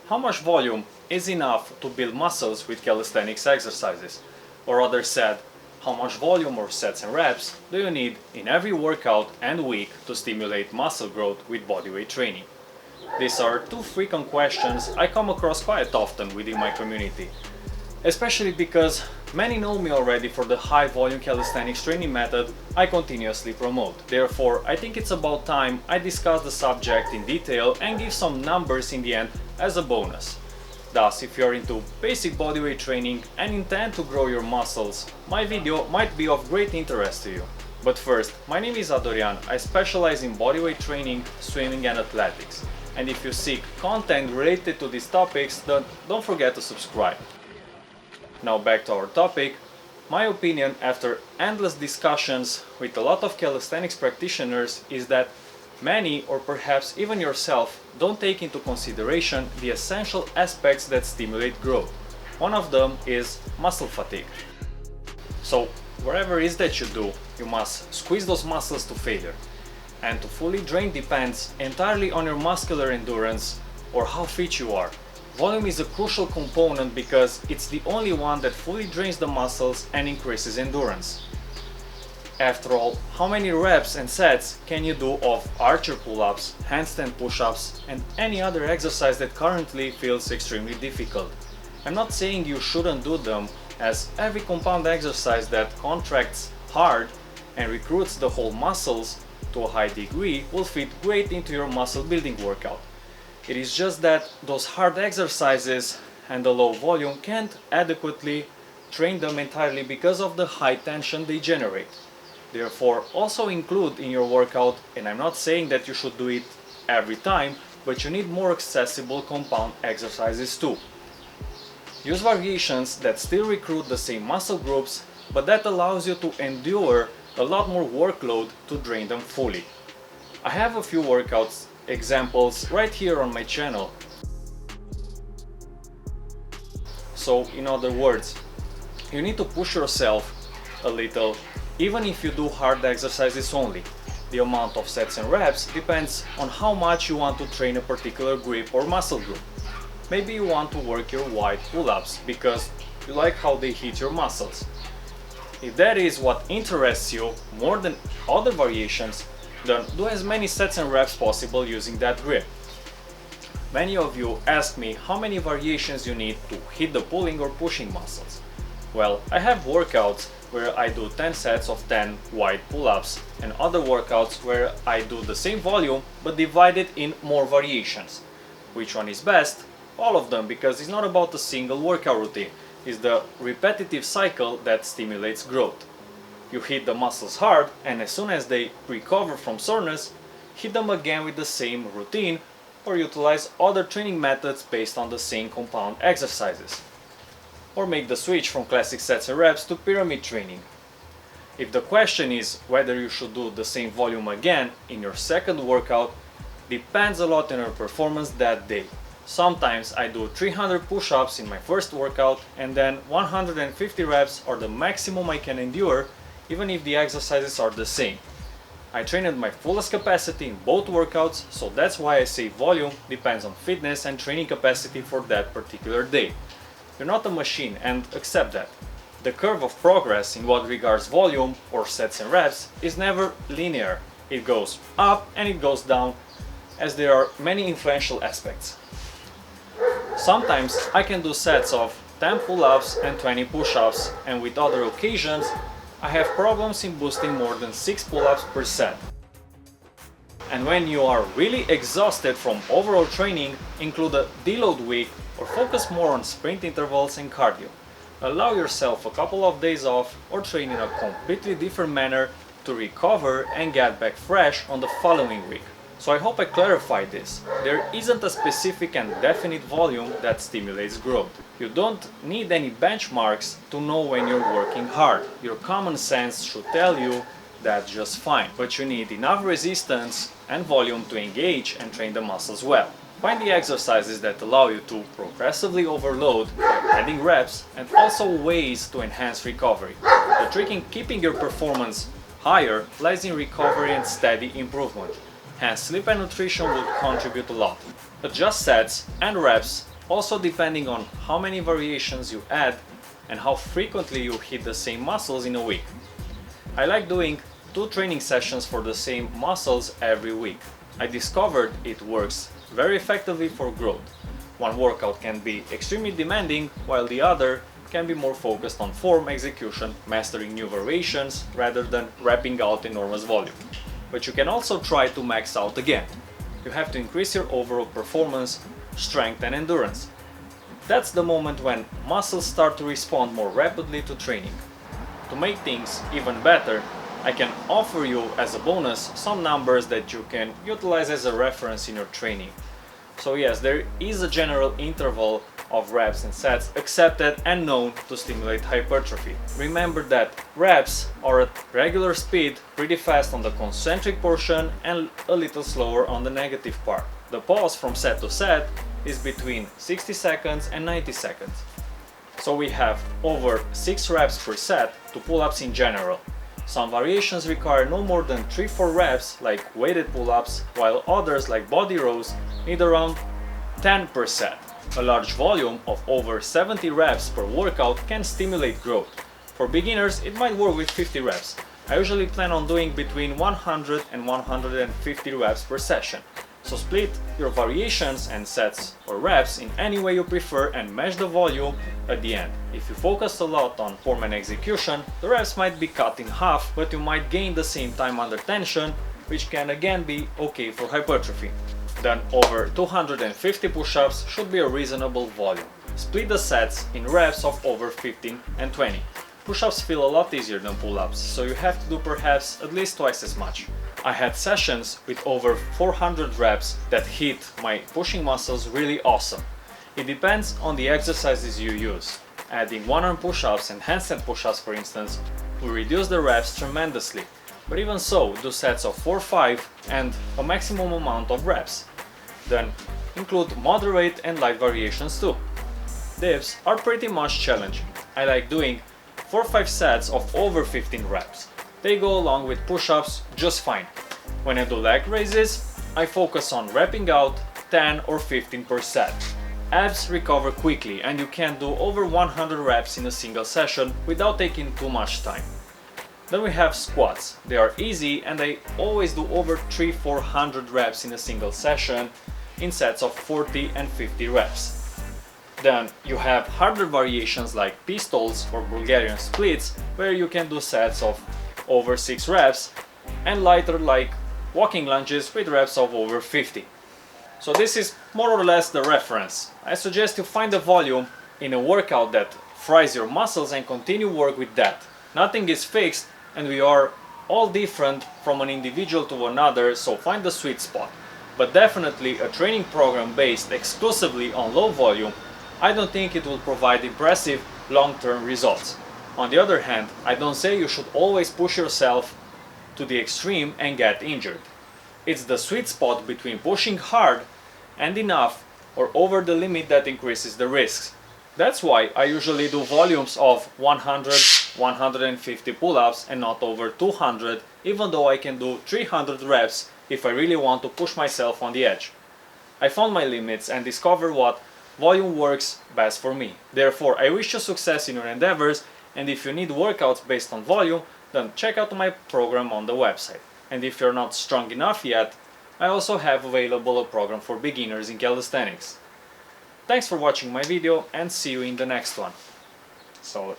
How much volume is enough to build muscles with calisthenics exercises? Or rather said, how much volume or sets and reps do you need in every workout and week to stimulate muscle growth with bodyweight training? These are two frequent questions I come across quite often within my community, especially because many know me already for the high volume calisthenics training method I continuously promote. Therefore, I think it's about time I discuss the subject in detail and give some numbers in the end as a bonus. Thus, if you're into basic bodyweight training and intend to grow your muscles, my video might be of great interest to you. But first, my name is Adorian, I specialize in bodyweight training, swimming and athletics. And if you seek content related to these topics, then don't forget to subscribe. Now back to our topic. My opinion after endless discussions with a lot of calisthenics practitioners is that many, or perhaps even yourself, don't take into consideration the essential aspects that stimulate growth. One of them is muscle fatigue. So whatever it is that you do, you must squeeze those muscles to failure. And to fully drain depends entirely on your muscular endurance or how fit you are. Volume is a crucial component because it's the only one that fully drains the muscles and increases endurance. After all, how many reps and sets can you do of archer pull-ups, handstand push-ups and any other exercise that currently feels extremely difficult? I'm not saying you shouldn't do them, as every compound exercise that contracts hard and recruits the whole muscles to a high degree will fit great into your muscle building workout. It is just that those hard exercises and the low volume can't adequately train them entirely because of the high tension they generate. Therefore, also include in your workout, and I'm not saying that you should do it every time, but you need more accessible compound exercises too. Use variations that still recruit the same muscle groups, but that allows you to endure a lot more workload to drain them fully. I have a few workouts examples right here on my channel. So in other words, you need to push yourself a little even if you do hard exercises only. The amount of sets and reps depends on how much you want to train a particular grip or muscle group. Maybe you want to work your wide pull-ups because you like how they hit your muscles. If that is what interests you more than other variations, then do as many sets and reps possible using that grip. Many of you ask me how many variations you need to hit the pulling or pushing muscles. Well, I have workouts where I do 10 sets of 10 wide pull-ups and other workouts where I do the same volume but divided in more variations. Which one is best? All of them, because it's not about a single workout routine. It's the repetitive cycle that stimulates growth. You hit the muscles hard and as soon as they recover from soreness, hit them again with the same routine or utilize other training methods based on the same compound exercises. Or make the switch from classic sets and reps to pyramid training. If the question is whether you should do the same volume again in your second workout, depends a lot on your performance that day. Sometimes I do 300 push-ups in my first workout and then 150 reps are the maximum I can endure even if the exercises are the same. I train at my fullest capacity in both workouts, so that's why I say volume depends on fitness and training capacity for that particular day. You're not a machine and accept that. The curve of progress in what regards volume or sets and reps is never linear. It goes up and it goes down as there are many influential aspects. Sometimes I can do sets of 10 pull-ups and 20 push-ups, and with other occasions I have problems in boosting more than 6 pull-ups per set. And when you are really exhausted from overall training, include a deload week or focus more on sprint intervals and cardio. Allow yourself a couple of days off or train in a completely different manner to recover and get back fresh on the following week. So I hope I clarified this. There isn't a specific and definite volume that stimulates growth. You don't need any benchmarks to know when you're working hard. Your common sense should tell you that's just fine, but you need enough resistance and volume to engage and train the muscles well. Find the exercises that allow you to progressively overload by adding reps and also ways to enhance recovery. The trick in keeping your performance higher lies in recovery and steady improvement. Hence, sleep and nutrition will contribute a lot. Adjust sets and reps Also depending on how many variations you add and how frequently you hit the same muscles in a week. I like doing 2 training sessions for the same muscles every week. I discovered it works very effectively for growth. One workout can be extremely demanding while the other can be more focused on form, execution, mastering new variations rather than wrapping out enormous volume. But you can also try to max out again. You have to increase your overall performance, strength and endurance. That's the moment when muscles start to respond more rapidly to training. To make things even better, I can offer you as a bonus some numbers that you can utilize as a reference in your training. So yes, there is a general interval of reps and sets accepted and known to stimulate hypertrophy. Remember that reps are at regular speed, pretty fast on the concentric portion and a little slower on the negative part. The pause from set to set is between 60 seconds and 90 seconds. So we have over 6 reps per set to pull-ups in general. Some variations require no more than 3-4 reps like weighted pull-ups, while others like body rows need around 10 per set. A large volume of over 70 reps per workout can stimulate growth. For beginners, it might work with 50 reps. I usually plan on doing between 100 and 150 reps per session. So split your variations and sets or reps in any way you prefer and match the volume at the end. If you focus a lot on form and execution, the reps might be cut in half, but you might gain the same time under tension, which can again be okay for hypertrophy. Then over 250 push-ups should be a reasonable volume. Split the sets in reps of over 15 and 20. Push-ups feel a lot easier than pull-ups, so you have to do perhaps at least twice as much. I had sessions with over 400 reps that hit my pushing muscles really awesome. It depends on the exercises you use. Adding one-arm push-ups and handstand push-ups, for instance, will reduce the reps tremendously. But even so, do sets of 4-5 and a maximum amount of reps. Then include moderate and light variations too. Dips are pretty much challenging. I like doing 4-5 sets of over 15 reps. They go along with push-ups just fine. When I do leg raises, I focus on wrapping out 10 or 15 per set. Abs recover quickly and you can do over 100 reps in a single session without taking too much time. Then we have squats. They are easy and I always do over 300-400 reps in a single session in sets of 40 and 50 reps. Then you have harder variations like pistols or Bulgarian splits where you can do sets of over 6 reps and lighter like walking lunges with reps of over 50. So this is more or less the reference. I suggest you find a volume in a workout that fries your muscles and continue work with that. Nothing is fixed and we are all different from an individual to another, so find the sweet spot. But definitely a training program based exclusively on low volume, I don't think it will provide impressive long-term results. On the other hand, I don't say you should always push yourself to the extreme and get injured. It's the sweet spot between pushing hard and enough or over the limit that increases the risks. That's why I usually do volumes of 100, 150 pull-ups and not over 200, even though I can do 300 reps if I really want to push myself on the edge. I found my limits and discovered what volume works best for me. Therefore, I wish you success in your endeavors, and if you need workouts based on volume, then check out my program on the website. And if you're not strong enough yet, I also have available a program for beginners in calisthenics. Thanks for watching my video and see you in the next one. Solid.